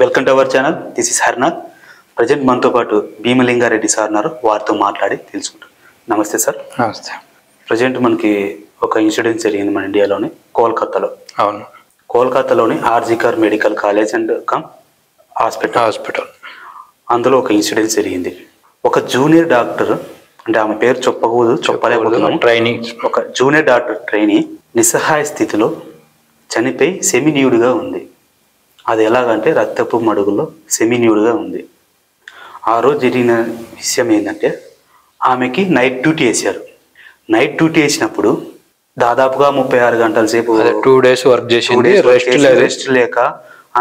Welcome to our channel. This is Harnath. Present మనతో పాటు భీమలింగారెడ్డి sir ఉన్నారు. వారితో మాట్లాడి తెలుసుకుంటాం. నమస్తే సార్. నమస్తే. ప్రజెంట్ మనకి ఒక ఇన్సిడెంట్ జరిగింది మన ఇండియాలోని, కోల్కతాలో. అవును, కోల్కతాలోని R G Kar medical college and hospital అందులో ఒక ఇన్సిడెంట్ జరిగింది. ఒక జూనియర్ డాక్టర్, అంటే ఆమె పేరు చెప్పలేకపోతున్నాము, ఒక జూనియర్ డాక్టర్ ట్రైనీ నిస్సహాయ స్థితిలో చనిపోయి సెమిన్యూడ్గా ఉంది. అది ఎలాగంటే రక్తపు మడుగులో సెమిన్యూడ్గా ఉంది. ఆ రోజు జరిగిన విషయం ఏంటంటే, ఆమెకి నైట్ డ్యూటీ వేశారు. నైట్ డ్యూటీ వేసినప్పుడు దాదాపుగా 36 గంటల సేపు 2 days వర్క్ చేసింది, రెస్ట్ లేక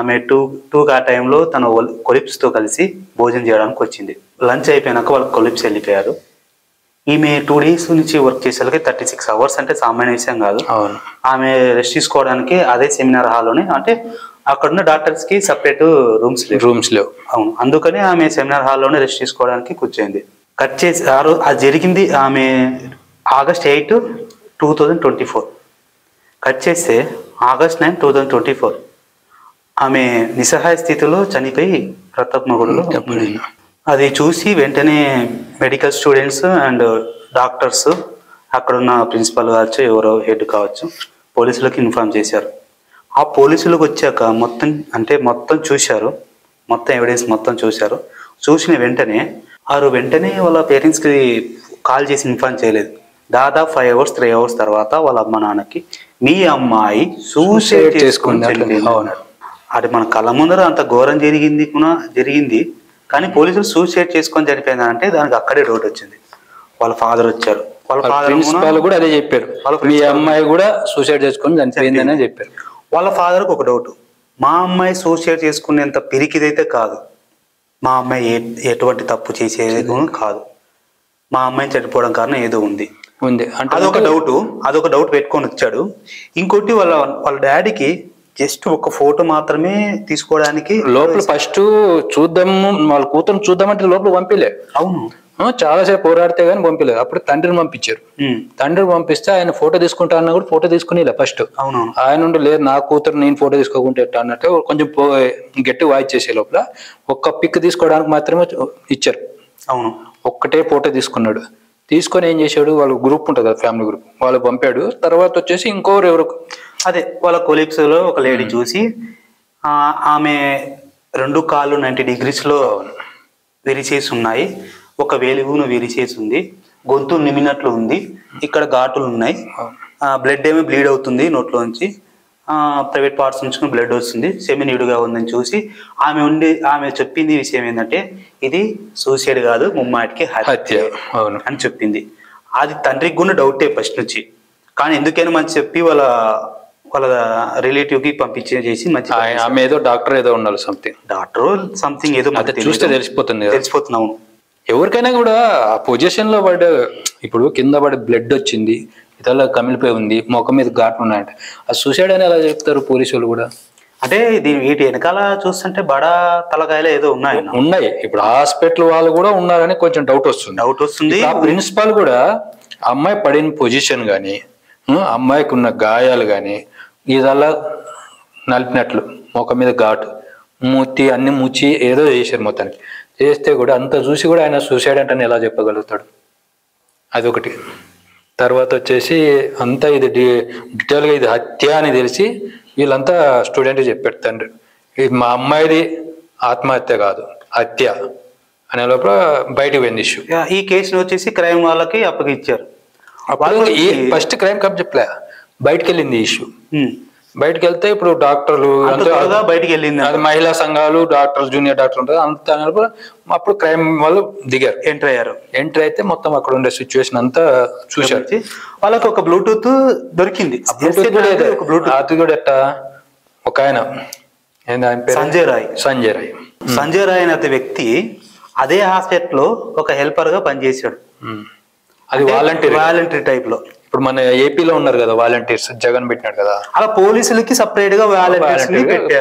ఆమె టూ ఆ టైంలో తన కొలిప్స్తో కలిసి భోజనం చేయడానికి వచ్చింది. లంచ్ అయిపోయినాక వాళ్ళ కొలిప్స్ వెళ్ళిపోయారు. ఈమె 2 days నుంచి వర్క్ చేసేసరికి 36 hours అంటే సామాన్య విషయం కాదు. ఆమె రెస్ట్ తీసుకోవడానికి అదే సెమినార్ హాల్లోనే, అంటే అక్కడున్న డాక్టర్స్ కి సపరేట్ రూమ్స్ లేవు. అవును, అందుకని ఆమె సెమినార్ హాల్లోనే రెస్ట్ తీసుకోవడానికి కూర్చోయింది. కట్ చేసి అది జరిగింది ఆమె August 8, 2024. కట్ చేస్తే August 9, 2024 ఆమె నిస్సహాయ స్థితిలో చనిపోయి రక్తమగుడులో. అది చూసి వెంటనే మెడికల్ స్టూడెంట్స్ అండ్ డాక్టర్స్, అక్కడున్న ప్రిన్సిపల్ కావచ్చు, ఎవరో హెడ్ కావచ్చు, పోలీసులకు ఇన్ఫార్మ్ చేశారు. ఆ పోలీసులకు వచ్చాక మొత్తం చూశారు, మొత్తం ఎవిడెన్స్ మొత్తం చూశారు. చూసిన వెంటనే వాళ్ళ పేరెంట్స్కి కాల్ చేసి ఇన్ఫార్మ్ చేయలేదు. దాదాపు 5 hours 3 hours తర్వాత వాళ్ళ అమ్మ నాన్నకి మీ అమ్మాయి సూసైడ్ చేసుకుని చనిపోయింది. అది మన కళ్ళ ముందర అంత ఘోరం జరిగింది. కానీ పోలీసులు సూసైడ్ చేసుకొని చనిపోయింది అంటే దానికి అక్కడే డౌట్ వచ్చింది. వాళ్ళ ఫాదర్ వచ్చారు, వాళ్ళ ప్రిన్సిపాల్ కూడా అదే చెప్పారు, మీ అమ్మాయి కూడా సూసైడ్ చేసుకొని చనిపోయిందనే చెప్పారు. వాళ్ళ ఫాదర్కి ఒక డౌట్, మా అమ్మాయి సూసైడ్ చేసుకునేంత పిరికిదైతే కాదు, మా అమ్మాయి ఎటువంటి తప్పు చేసేది కాదు, మా అమ్మాయిని చనిపోవడం కారణం ఏదో ఉంది అంటే అదొక డౌట్ పెట్టుకొని వచ్చాడు. ఇంకోటి వాళ్ళ డాడీకి జస్ట్ ఒక ఫోటో మాత్రమే తీసుకోవడానికి లోపల ఫస్ట్ చూద్దాము, వాళ్ళ కూతురు చూద్దామంటే లోపల పంపిలే. అవును, చాలాసేపు పోరాడితే గానీ పంపిలేదు. అప్పుడు తండ్రిని పంపించారు. తండ్రిని పంపిస్తే ఆయన ఫోటో తీసుకుంటా అన్నా కూడా ఫోటో తీసుకునేలే ఫస్ట్. అవును, ఆయన ఉండి లేదు నా కూతురు నేను ఫోటో తీసుకోకుంటే ఎట్టా అన్నట్టు కొంచెం గట్టి వాయిస్ చేసే లోపల ఒక్క పిక్ తీసుకోవడానికి మాత్రమే ఇచ్చారు. అవును, ఒక్కటే ఫోటో తీసుకున్నాడు. తీసుకొని ఏం చేశాడు, వాళ్ళ గ్రూప్ ఉంటుంది కదా, ఫ్యామిలీ గ్రూప్, వాళ్ళు పంపాడు. తర్వాత వచ్చేసి ఎవరు అదే వాళ్ళ కొలీగ్స్ లో ఒక లేడీ చూసి, ఆమె 2 కాళ్ళు 90 degrees విరిచేసి ఉన్నాయి, ఒక వేలిగును విరిచేసి ఉంది, గొంతు నిమినట్లు ఉంది, ఇక్కడ ఘాటులు ఉన్నాయి, బ్లడ్ ఏమో బ్లీడ్ అవుతుంది నోట్లోంచి, ప్రైవేట్ పార్ట్స్ నుంచి బ్లడ్ వస్తుంది, సెమిన్యూడ్గా ఉందని చూసి ఆమె చెప్పింది విషయం ఏంటంటే, ఇది సూసైడ్ కాదు, ముమ్మాటికి హత్య అని చెప్పింది. అది తండ్రికి కూడా డౌటే ఫస్ట్ నుంచి. కానీ ఎందుకైనా మంచి చెప్పి వాళ్ళ రిలేటివ్ కి పంపించేసి మంచి ఆమె ఏదో డాక్టర్ ఏదో ఉండాలి, సంథింగ్ ఏదో చూస్తే తెలిసిపోతుంది. తెలిసిపోతున్నాము ఎవరికైనా కూడా ఆ పొజిషన్ లో ఇప్పుడు కింద పడి బ్లడ్ వచ్చింది, ఇతరుల కమిలిపోయి ఉంది, ముఖం మీద ఘాట్లు ఉన్నాయంటే ఆ సూసైడ్ అని ఎలా చెప్తారు పోలీసులు కూడా? అంటే వీటి వెనకాల చూస్తుంటే బడా తలకాయలు ఏదో ఉన్నాయి. ఇప్పుడు హాస్పిటల్ వాళ్ళు కూడా ఉన్నారని కొంచెం డౌట్ వస్తుంది. ఆ ప్రిన్సిపాల్ కూడా అమ్మాయి పడిన పొజిషన్ కానీ, అమ్మాయికి ఉన్న గాయాలు కానీ ఇదల్లా నలిపినట్లు, ముఖం మీద ఘాటు, మూతి అన్ని ముచ్చి ఏదో చేశారు. మొత్తానికి చేస్తే కూడా అంత చూసి కూడా ఆయన సూసైడ్ అంటే ఎలా చెప్పగలుగుతాడు? అదొకటి. తర్వాత వచ్చేసి అంతా ఇది డీటెయిల్గా ఇది హత్య అని తెలిసి వీళ్ళంతా స్టూడెంట్ చెప్పారు తండ్రి, ఇది మా అమ్మాయిది ఆత్మహత్య కాదు హత్య అనే లోపల బయటకు పోయింది ఇష్యూ. ఈ కేసును వచ్చేసి క్రైమ్ వాళ్ళకి అప్పగిచ్చారు. ఫస్ట్ క్రైమ్ కప్ చెప్పలే, బయటకు వెళ్ళింది ఇష్యూ. బయటకు వెళ్తే ఇప్పుడు డాక్టర్లు బయటకు వెళ్ళింది, అది మహిళా సంఘాలు, డాక్టర్లు, జూనియర్ డాక్టర్లు ఉంటుంది అంత. అప్పుడు క్రైమ్ వాళ్ళు దిగారు, ఎంట్రీ అయితే మొత్తం అక్కడ ఉండే సిచ్యువేషన్ అంతా చూశారు. వాళ్ళకి ఒక బ్లూటూత్ దొరికింది. అది కూడా ఎట్టా, ఒక ఆయన సంజయ్ రాయ్ అనే వ్యక్తి అదే హాస్పిటల్లో ఒక హెల్పర్ గా పనిచేశాడు. అది వాలంటరీ టైప్ లో. ఇప్పుడు మన ఏపీలో ఉన్నారు కదా వాలంటీర్స్, జగన్ పెట్టినాడు కదా, అలా పోలీసులకి సపరేట్ గా వాలంటీర్స్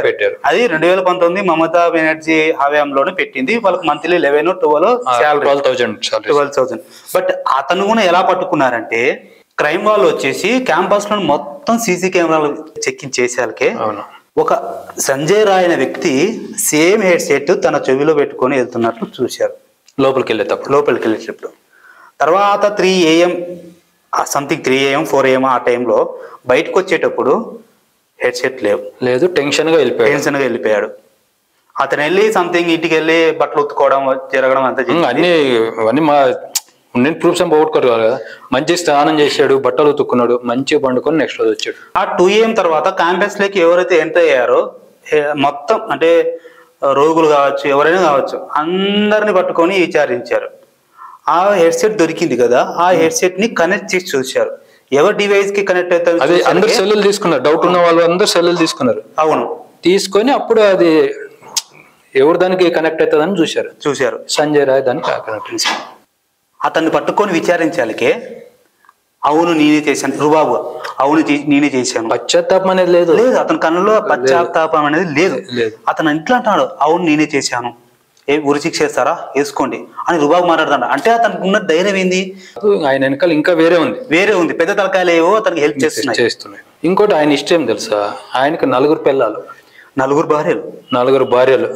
పెట్టారు. అది 2019 మమతా బెనర్జీ హయాంలోనే పెట్టింది. వాళ్ళకి మంత్లీ 12,000. బట్ అతను కూడా ఎలా పట్టుకున్నారంటే, క్రైమ్ వాళ్ళు వచ్చేసి క్యాంపస్ లో మొత్తం సీసీ కెమెరాలు చెక్కింగ్ చేసేకే ఒక సంజయ్ రాయ్ అనే వ్యక్తి సేమ్ హెడ్ సెట్ తన చెవిలో పెట్టుకొని వెళ్తున్నట్లు చూశారు లోపలికి వెళ్ళేటప్పుడు. తర్వాత 3 AM సంథింగ్ 3 AM 4 AM ఆ టైంలో బయటకు వచ్చేటప్పుడు హెడ్ సెట్ లేదు, టెన్షన్గా వెళ్ళిపోయాడు. అతను వెళ్ళి సంథింగ్ ఇంటికి వెళ్ళి బట్టలు ఉత్తుకోవడం తిరగడం అంతా అన్ని మా నేను ప్రూఫ్స్ ఏం పోగొట్టుకోరు కదా. మంచి స్నానం చేశాడు, బట్టలు ఉతుక్కున్నాడు, మంచిగా పండుకొని నెక్స్ట్ రోజు వచ్చాడు. ఆ 2 AM తర్వాత క్యాంపస్ లోకి ఎవరైతే ఎంటర్ అయ్యారో మొత్తం అంటే రోగులు కావచ్చు ఎవరైనా కావచ్చు అందరిని పట్టుకొని విచారించారు. ఆ హెడ్ సెట్ దొరికింది కదా, ఆ హెడ్ సెట్ ని కనెక్ట్ చేసి చూశారు. ఎవరి డివైస్ కి కనెక్ట్ అవుతారు, అది అందరు సెల్లులు తీసుకున్నారు. డౌట్ ఉన్న వాళ్ళు అందరు సెల్లులు తీసుకున్నారు. అవును, తీసుకొని అప్పుడు అది ఎవరు దానికి కనెక్ట్ అవుతుందని చూశారు. సంజయ్ రాయ్ దానికి కనెక్ట్. అతన్ని పట్టుకొని విచారించాలికే అవును నేనే చేశాను, రుబాబు అవును నేనే చేశాను, పశ్చాత్తాపం అనేది లేదు. అతని కళ్ళలో పశ్చాత్తాపం అనేది లేదు. అతను ఇంట్లో అంటాడు అవును నేనే చేశాను, ఉరి శిక్ష చేస్తారా వేసుకోండి అని రుబాబు మాట్లాడుతాడు. అంటే అతనికి ఉన్న ధైర్యం ఏంది, ఆయన వెనకాల ఇంకా వేరే ఉంది, పెద్ద తలకాయలు ఏవో అతనికి హెల్ప్ చేస్తున్నాయి. ఇంకోటి ఆయన ఇష్టం తెలుసా, ఆయనకు 4 పిల్లలు, 4 భార్యలు,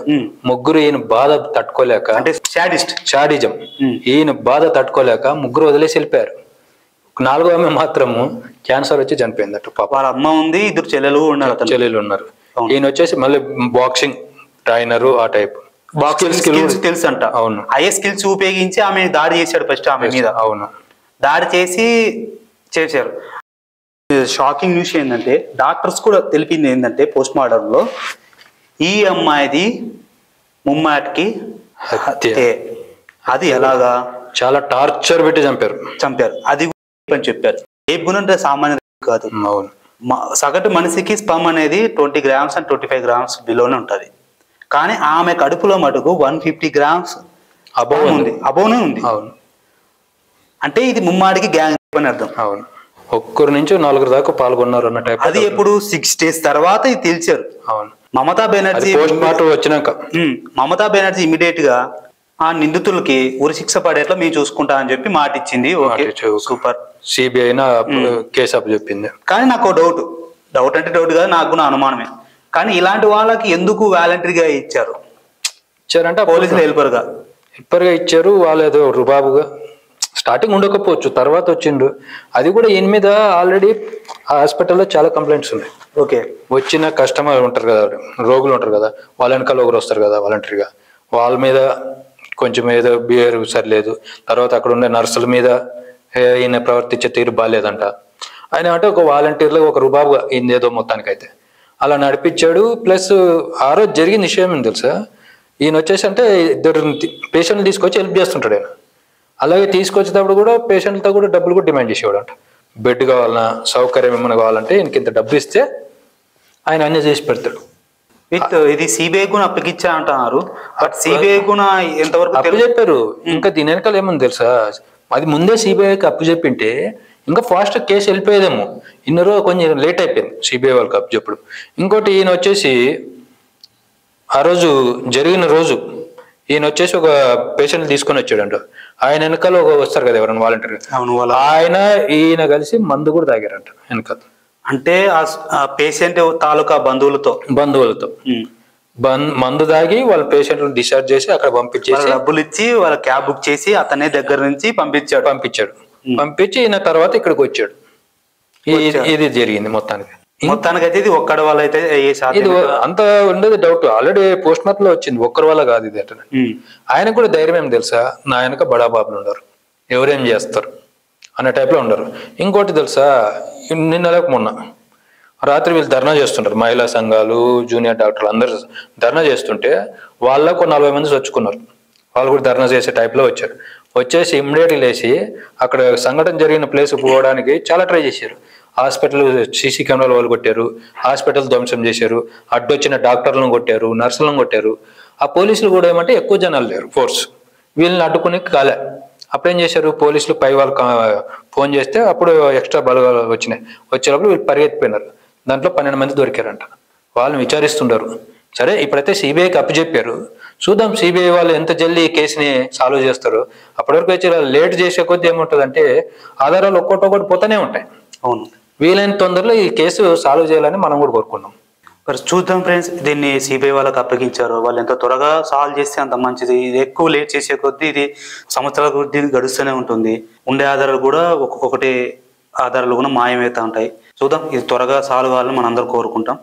3 ఈయన బాధ తట్టుకోలేక, అంటే షాడిజం, ఈయన బాధ తట్టుకోలేక 3 వదిలేసి వెళ్ళిపోయారు. 4వ ఆమె మాత్రము క్యాన్సర్ వచ్చి చనిపోయిందట. పాప వాళ్ళ అమ్మ ఉంది, 2 చెల్లెలు ఉన్నారు. ఈయన వచ్చేసి మళ్ళీ బాక్సింగ్ ట్రైనర్ ఆ టైప్ తెలుసు అంట. అవును, హై స్కిల్స్ ఉపయోగించి ఆమె దాడి చేశాడు ఫస్ట్ ఆమె మీద. అవును, దాడి చేశారు. షాకింగ్ న్యూస్ ఏంటంటే డాక్టర్స్ కూడా తెలిపింది ఏంటంటే పోస్ట్ మార్టం లో ఈ అమ్మాయిది ముమ్మాటికి అది ఎలాగా చాలా టార్చర్ పెట్టి చంపారు. అది అని చెప్పారు. రేప్ గుణం అంటే సామాన్య కాదు. అవును, సగటు మనిషికి స్పమ్ అనేది 20 grams and 25 grams బిలోనే ఉంటది. కానీ ఆమె కడుపులో మటుకు 150 grams అబోనే ఉంది. అవును, అంటే ఇది ముమ్మాడికి గ్యాంగ్ అని అర్థం. అవును, 1 నుంచి 4 దాకా పాల్గొన్నారు అన్న టైప్. అది ఎప్పుడు 6 days తర్వాత ఇది తెలిసారు. అవును, మమతా బెనర్జీ పోస్ట్ మార్టం వచ్చినాక మమతా బెనర్జీ ఇమీడియట్ గా ఆ నిందితులకి ఉరి శిక్ష పడేట్లా మేము చూసుకుంటా అని చెప్పి మాట ఇచ్చింది. Okay super. సిబిఐ కేసు అప్పు చెప్పింది. కానీ నాకు డౌట్ అంటే డౌట్ కాదు, నాకు కూడా అనుమానమే. కానీ ఇలాంటి వాళ్ళకి ఎందుకు వాలంటరీగా ఇచ్చారంటే పోలీసులు హెల్పర్గా ఇచ్చారు. వాళ్ళు ఏదో రుబాబుగా స్టార్టింగ్ ఉండకపోవచ్చు, తర్వాత వచ్చిండు. అది కూడా ఈయన మీద ఆల్రెడీ హాస్పిటల్లో చాలా కంప్లైంట్స్ ఉన్నాయి. ఓకే, వచ్చిన కస్టమర్ ఉంటారు కదా, రోగులు ఉంటారు కదా, వాళ్ళ వెనకాల ఒకరు వస్తారు కదా వాలంటరీగా, వాళ్ళ మీద కొంచెం ఏదో బిహేవియర్ సరిలేదు. తర్వాత అక్కడ ఉండే నర్సుల మీద ఈయన ప్రవర్తించే తీరు బాగాలేదంట. ఆయన అంటే ఒక వాలంటీర్లో ఒక రుబాబుగా ఈయన ఏదో మొత్తానికైతే అలా నడిపించాడు. ప్లస్ ఆ రోజు జరిగిన విషయం ఏం తెలుసా, ఈయన వచ్చేసి అంటే 2 పేషెంట్లు తీసుకొచ్చి హెల్ప్ చేస్తుంటాడు ఆయన. అలాగే తీసుకొచ్చేటప్పుడు కూడా పేషెంట్లతో కూడా డబ్బులు కూడా డిమాండ్ చేసేవాడు అంట. బెడ్ కావాలన్నా సౌకర్యం ఏమైనా కావాలంటే ఈయనకి ఇంత డబ్బు ఇస్తే ఆయన అన్నీ చేసి పెడతాడు. ఇది సిబిఐ కూడా అప్పగిచ్చా అంటున్నారు. బట్ సిబిఐ కూడా ఎంతవరకు అప్పు చెప్పారు. ఇంకా దీని వెనకాల ఏముంది తెలుసా, అది ముందే సిబిఐకి అప్పు చెప్పింటే ఇంకా ఫాస్ట్ కేసు వెళ్ళిపోయేదేమో. ఇన్ని రోజు కొంచెం లేట్ అయిపోయింది సిబిఐ వాళ్ళకి అప్పు చెప్పడం. ఇంకోటి ఈయన వచ్చేసి ఆ రోజు జరిగిన రోజు ఈయన వచ్చేసి ఒక పేషెంట్ తీసుకొని వచ్చాడంట. ఆయన వెనకాల వస్తారు కదా ఎవరైనా వాలంటీర్, ఆయన ఈయన కలిసి మందు కూడా తాగారంట వెనకాల. అంటే ఆ పేషెంట్ తాలూకా బంధువులతో మందు తాగి వాళ్ళ పేషెంట్ డిశ్చార్జ్ చేసి అక్కడ పంపించేసి డబ్బులు ఇచ్చి వాళ్ళ క్యాబ్ బుక్ చేసి అతనే దగ్గర నుంచి పంపించి ఈయన తర్వాత ఇక్కడికి వచ్చాడు. ఇది జరిగింది మొత్తానికైతే ఇది ఒక్కడి వల్ల అయితే ఇది అంత ఉండేది డౌట్. ఆల్రెడీ పోస్ట్ మార్టం లో వచ్చింది, ఒక్కరి వల్ల కాదు ఇది అంటే. ఆయన కూడా ధైర్యం ఏం తెలుసా, నా వెనక బడాబాబులు ఉండరు, ఎవరేం చేస్తారు అనే టైప్ లో ఉండరు. ఇంకోటి తెలుసా, మొన్న రాత్రి వీళ్ళు ధర్నా చేస్తుంటారు, మహిళా సంఘాలు జూనియర్ డాక్టర్లు అందరు ధర్నా చేస్తుంటే వాళ్ళకు 40 మంది చచ్చుకున్నారు. వాళ్ళు కూడా ధర్నా చేసే టైప్ లో వచ్చేసి ఇమ్మీడియట్గా లేచి అక్కడ సంఘటన జరిగిన ప్లేస్ పోవడానికి చాలా ట్రై చేశారు. హాస్పిటల్ సీసీ కెమెరాలు వాళ్ళు కొట్టారు, హాస్పిటల్ ధ్వంసం చేశారు, అడ్డొచ్చిన డాక్టర్లను కొట్టారు, నర్సులను కొట్టారు. ఆ పోలీసులు కూడా ఏమంటే ఎక్కువ జనాలు లేరు, ఫోర్స్ వీళ్ళని అడ్డుకుని కాలే. అప్పుడేం చేశారు పోలీసులు, పై వాళ్ళు ఫోన్ చేస్తే అప్పుడు ఎక్స్ట్రా బలగాలు వచ్చేటప్పుడు వీళ్ళు పరిగెత్తిపోయినారు. దాంట్లో 12 మంది దొరికారంట. వాళ్ళని విచారిస్తుంటారు. సరే ఇప్పుడైతే సిబిఐకి అప్పచెప్పారు, చూద్దాం సిబిఐ వాళ్ళు ఎంత జల్దీ ఈ కేసుని సాల్వ్ చేస్తారు. అప్పటివరకు వచ్చి లేట్ చేసే కొద్దీ ఏముంటుందంటే ఆధారాలు ఒక్కొక్కటి పోతూనే ఉంటాయి. అవును, వీలైన తొందరలో ఈ కేసు సాల్వ్ చేయాలని మనం కూడా కోరుకున్నాం. మరి చూద్దాం ఫ్రెండ్స్, దీన్ని సిబిఐ వాళ్ళకి అప్పగించారు. వాళ్ళు ఎంత త్వరగా సాల్వ్ చేస్తే అంత మంచిది. ఇది ఎక్కువ లేట్ చేసే కొద్దీ ఇది సంవత్సరాల కొద్దీ గడుస్తూనే ఉంటుంది. ఉండే ఆధారాలు కూడా ఒక్కొక్కటి ఆధారాలు కూడా మాయమవుతూ ఉంటాయి. చూద్దాం, ఇది త్వరగా సాల్వ్ కావాలని మనం అందరూ కోరుకుంటాం.